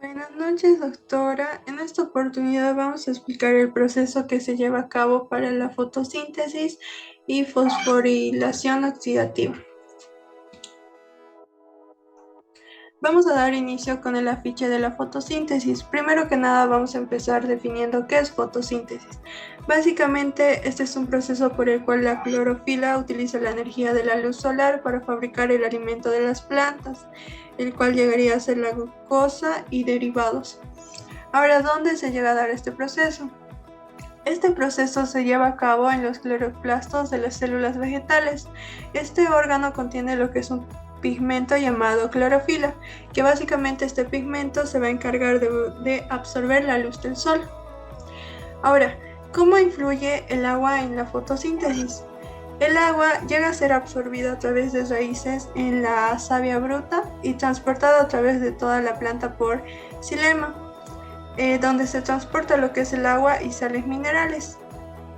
Buenas noches, doctora. En esta oportunidad vamos a explicar el proceso que se lleva a cabo para la fotosíntesis y fosforilación oxidativa. Vamos a dar inicio con el afiche de la fotosíntesis. Primero que nada vamos a empezar definiendo qué es fotosíntesis. Básicamente, este es un proceso por el cual la clorofila utiliza la energía de la luz solar para fabricar el alimento de las plantas, el cual llegaría a ser la glucosa y derivados. Ahora, ¿dónde se llega a dar este proceso? Este proceso se lleva a cabo en los cloroplastos de las células vegetales. Este órgano contiene lo que es un pigmento llamado clorofila, que básicamente este pigmento se va a encargar de absorber la luz del sol. Ahora, ¿cómo influye el agua en la fotosíntesis? El agua llega a ser absorbida a través de raíces en la savia bruta y transportada a través de toda la planta por xilema, donde se transporta lo que es el agua y sales minerales.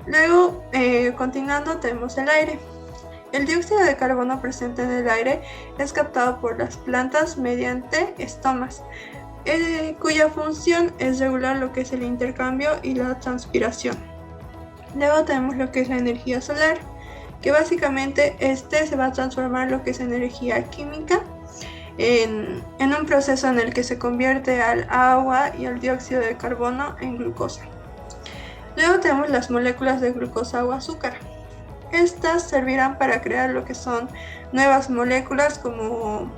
Luego, continuando, tenemos el aire. El dióxido de carbono presente en el aire es captado por las plantas mediante estomas, cuya función es regular lo que es el intercambio y la transpiración. Luego tenemos lo que es la energía solar, que básicamente se va a transformar lo que es energía química en un proceso en el que se convierte al agua y al dióxido de carbono en glucosa. Luego tenemos las moléculas de glucosa o azúcar. Estas servirán para crear lo que son nuevas moléculas como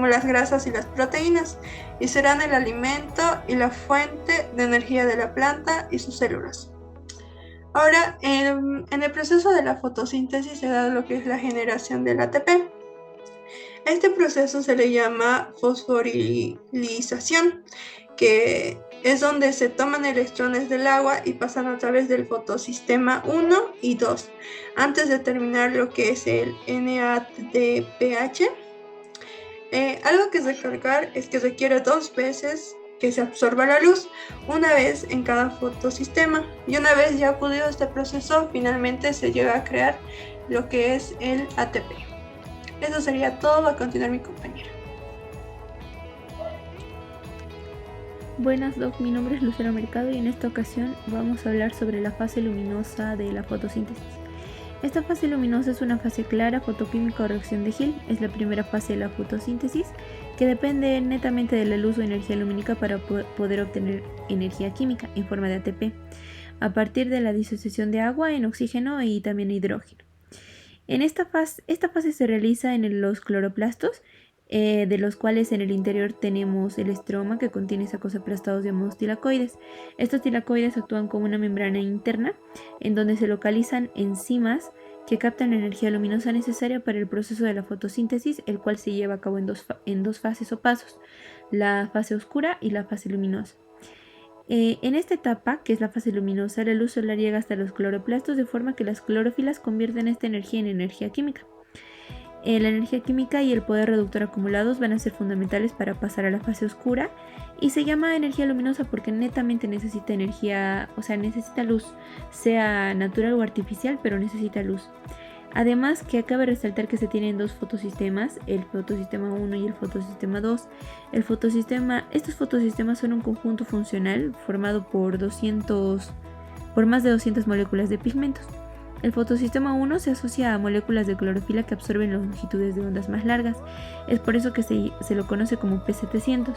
las grasas y las proteínas, y serán el alimento y la fuente de energía de la planta y sus células. Ahora, en el proceso de la fotosíntesis se da lo que es la generación del ATP. Este proceso se le llama fosforilización, que es donde se toman electrones del agua y pasan a través del fotosistema 1 y 2, antes de terminar lo que es el NADPH. Algo que es recalcar es que requiere 2 veces que se absorba la luz, una vez en cada fotosistema, y una vez ya acudido este proceso, finalmente se llega a crear lo que es el ATP. Eso sería todo. Va a continuar mi compañera. Buenas Doc, mi nombre es Lucero Mercado y en esta ocasión vamos a hablar sobre la fase luminosa de la fotosíntesis. Esta fase luminosa es una fase clara fotoquímica o reacción de Hill. Es la primera fase de la fotosíntesis que depende netamente de la luz o energía lumínica para poder obtener energía química en forma de ATP a partir de la disociación de agua en oxígeno y también hidrógeno. Esta fase se realiza en los cloroplastos, de los cuales en el interior tenemos el estroma, que contiene sacosaplastados llamados tilacoides. Estos tilacoides actúan como una membrana interna en donde se localizan enzimas que captan la energía luminosa necesaria para el proceso de la fotosíntesis, el cual se lleva a cabo en dos fases o pasos, la fase oscura y la fase luminosa. En esta etapa, que es la fase luminosa, la luz solar llega hasta los cloroplastos de forma que las clorofilas convierten esta energía en energía química. La energía química y el poder reductor acumulados van a ser fundamentales para pasar a la fase oscura, y se llama energía luminosa porque netamente necesita energía, o sea, necesita luz, sea natural o artificial, pero necesita luz. Además, que cabe resaltar que se tienen dos fotosistemas, el fotosistema 1 y el fotosistema 2. Estos fotosistemas son un conjunto funcional formado por más de 200 moléculas de pigmentos. El fotosistema 1 se asocia a moléculas de clorofila que absorben longitudes de ondas más largas. Es por eso que se lo conoce como P700.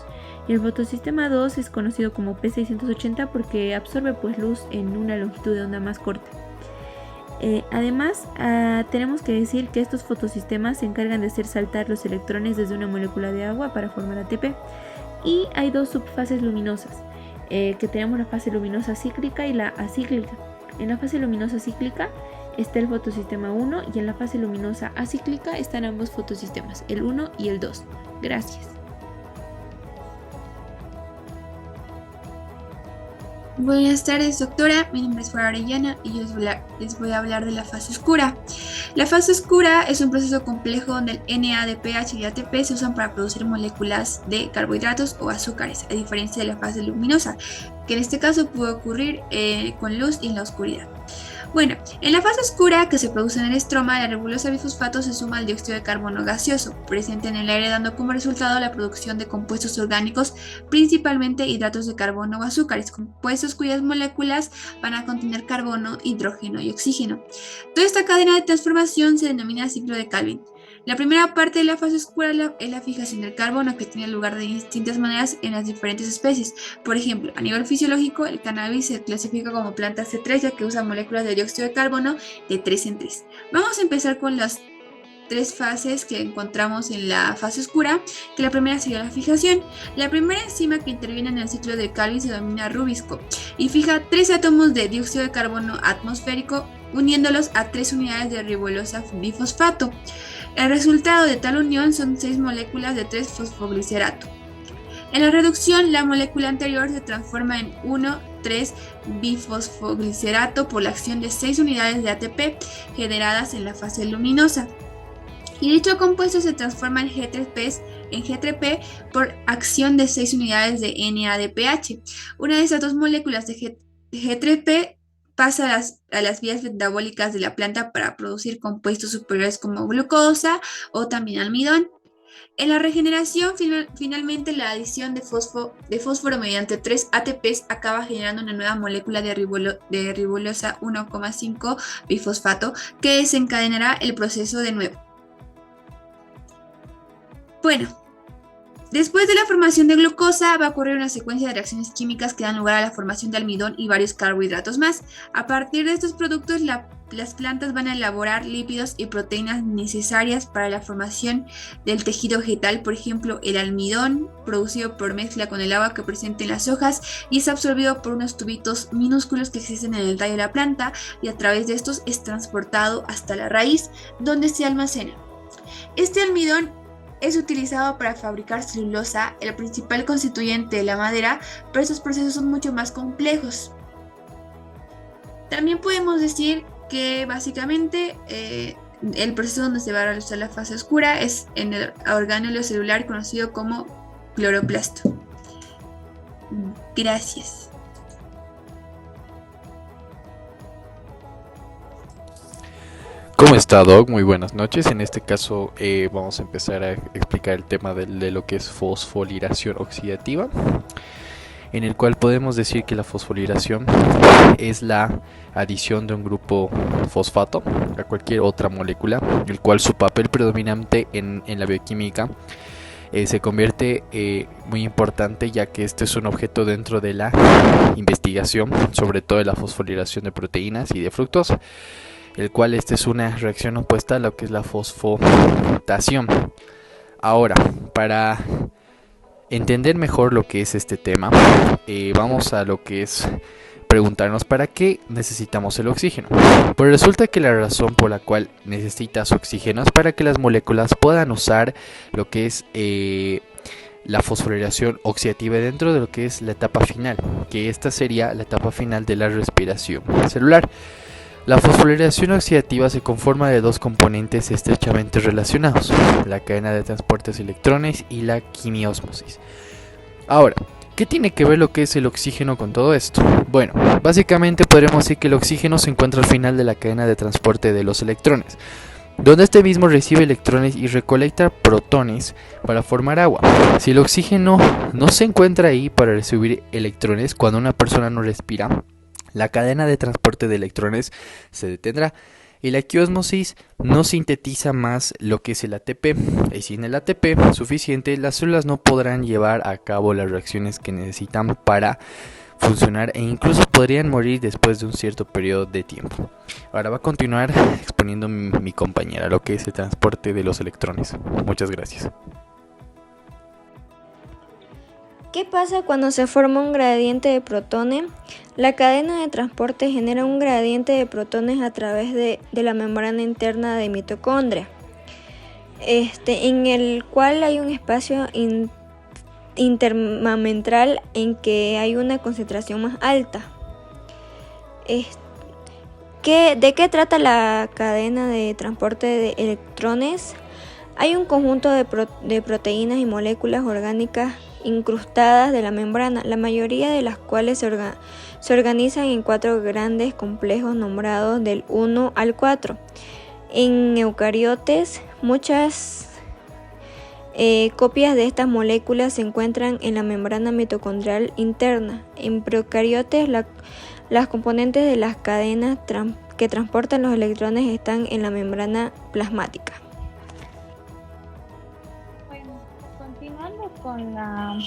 Y el fotosistema 2 es conocido como P680 porque absorbe luz en una longitud de onda más corta. Además, tenemos que decir que estos fotosistemas se encargan de hacer saltar los electrones desde una molécula de agua para formar ATP. Y hay dos subfases luminosas, que tenemos la fase luminosa cíclica y la acíclica. En la fase luminosa cíclica está el fotosistema 1 y en la fase luminosa acíclica están ambos fotosistemas, el 1 y el 2. Gracias. Buenas tardes, doctora. Mi nombre es Flora Arellana y yo les voy a hablar de la fase oscura. La fase oscura es un proceso complejo donde el NADPH y ATP se usan para producir moléculas de carbohidratos o azúcares, a diferencia de la fase luminosa, que en este caso puede ocurrir con luz y en la oscuridad. Bueno, en la fase oscura que se produce en el estroma, la nebulosa bifosfato se suma al dióxido de carbono gaseoso presente en el aire, dando como resultado la producción de compuestos orgánicos, principalmente hidratos de carbono o azúcares, compuestos cuyas moléculas van a contener carbono, hidrógeno y oxígeno. Toda esta cadena de transformación se denomina ciclo de Calvin. La primera parte de la fase oscura es la fijación del carbono, que tiene lugar de distintas maneras en las diferentes especies. Por ejemplo, a nivel fisiológico, el cannabis se clasifica como planta C3, ya que usa moléculas de dióxido de carbono de 3 en 3. Vamos a empezar con las 3 fases que encontramos en la fase oscura, que la primera sería la fijación. La primera enzima que interviene en el ciclo de Calvin se denomina rubisco y fija 3 átomos de dióxido de carbono atmosférico, uniéndolos a 3 unidades de ribosa bifosfato. El resultado de tal unión son 6 moléculas de 3-fosfoglicerato. En la reducción, la molécula anterior se transforma en 1,3-bifosfoglicerato por la acción de 6 unidades de ATP generadas en la fase luminosa. Y dicho compuesto se transforma en G3P por acción de 6 unidades de NADPH. Una de esas 2 moléculas de G3P pasa a las vías metabólicas de la planta para producir compuestos superiores como glucosa o también almidón. En la regeneración, finalmente la adición de fósforo mediante 3 ATPs acaba generando una nueva molécula de ribosa 1,5 bifosfato que desencadenará el proceso de nuevo. Bueno, después de la formación de glucosa va a ocurrir una secuencia de reacciones químicas que dan lugar a la formación de almidón y varios carbohidratos más. A partir de estos productos, las plantas van a elaborar lípidos y proteínas necesarias para la formación del tejido vegetal. Por ejemplo, el almidón, producido por mezcla con el agua que presenta en las hojas y es absorbido por unos tubitos minúsculos que existen en el tallo de la planta, y a través de estos es transportado hasta la raíz, donde se almacena. Este almidón es utilizado para fabricar celulosa, el principal constituyente de la madera, pero estos procesos son mucho más complejos. También podemos decir que básicamente el proceso donde se va a realizar la fase oscura es en el organelo celular conocido como cloroplasto. Gracias. ¿Cómo está, Doc? Muy buenas noches. En este caso vamos a empezar a explicar el tema de lo que es fosforilación oxidativa, en el cual podemos decir que la fosforilación es la adición de un grupo fosfato a cualquier otra molécula, el cual su papel predominante en la bioquímica se convierte muy importante, ya que este es un objeto dentro de la investigación, sobre todo de la fosforilación de proteínas y de fructosa, el cual esta es una reacción opuesta a lo que es la fosfotación. Ahora, para entender mejor lo que es este tema, vamos a lo que es preguntarnos para qué necesitamos el oxígeno. Pues resulta que la razón por la cual necesitas oxígeno es para que las moléculas puedan usar lo que es la fosforilación oxidativa dentro de lo que es la etapa final, que esta sería la etapa final de la respiración celular. La fosforilación oxidativa se conforma de 2 componentes estrechamente relacionados: la cadena de transportes de electrones y la quimiósmosis. Ahora, ¿qué tiene que ver lo que es el oxígeno con todo esto? Bueno, básicamente podremos decir que el oxígeno se encuentra al final de la cadena de transporte de los electrones, donde este mismo recibe electrones y recolecta protones para formar agua. Si el oxígeno no se encuentra ahí para recibir electrones, cuando una persona no respira, la cadena de transporte de electrones se detendrá y la quiosmosis no sintetiza más lo que es el ATP. Y sin el ATP suficiente, las células no podrán llevar a cabo las reacciones que necesitan para funcionar, e incluso podrían morir después de un cierto periodo de tiempo. Ahora va a continuar exponiendo mi compañera lo que es el transporte de los electrones. Muchas gracias. ¿Qué pasa cuando se forma un gradiente de protones? La cadena de transporte genera un gradiente de protones a través de la membrana interna de mitocondria, en el cual hay un espacio intermembranal en que hay una concentración más alta. ¿De qué trata la cadena de transporte de electrones? Hay un conjunto de proteínas y moléculas orgánicas incrustadas de la membrana, la mayoría de las cuales se organizan en 4 grandes complejos nombrados del 1 al 4. En eucariotes, muchas copias de estas moléculas se encuentran en la membrana mitocondrial interna. En procariotes, las componentes de las cadenas que transportan los electrones están en la membrana plasmática. Bueno, continuando con la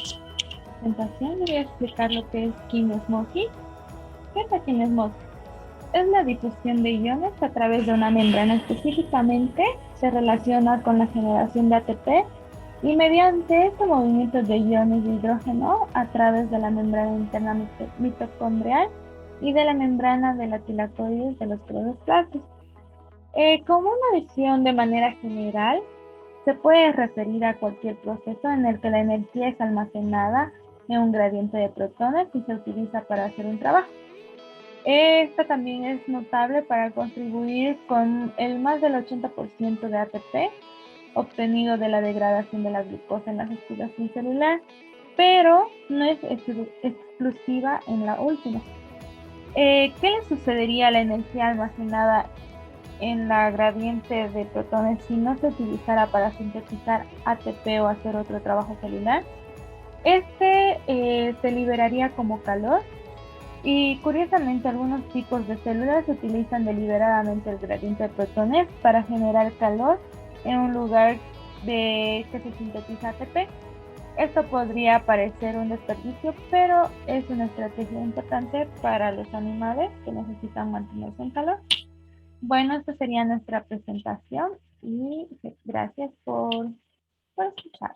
presentación, voy a explicar lo que es quinesmosis. ¿Qué es la quinesmosis? Es la difusión de iones a través de una membrana. Específicamente se relaciona con la generación de ATP y mediante este movimiento de iones de hidrógeno a través de la membrana interna mitocondrial y de la membrana de la tilacoides de los cloroplastos. Como una visión de manera general, se puede referir a cualquier proceso en el que la energía es almacenada en un gradiente de protones y se utiliza para hacer un trabajo. Esta también es notable para contribuir con el más del 80% de ATP obtenido de la degradación de la glucosa en la respiración celular, pero no es exclusiva en la última. ¿Qué le sucedería a la energía almacenada en la gradiente de protones si no se utilizara para sintetizar ATP o hacer otro trabajo celular? Se liberaría como calor y curiosamente algunos tipos de células utilizan deliberadamente el gradiente de protones para generar calor en un lugar que se sintetiza ATP. Esto podría parecer un desperdicio, pero es una estrategia importante para los animales que necesitan mantenerse en calor. Bueno, esta sería nuestra presentación y gracias por escuchar.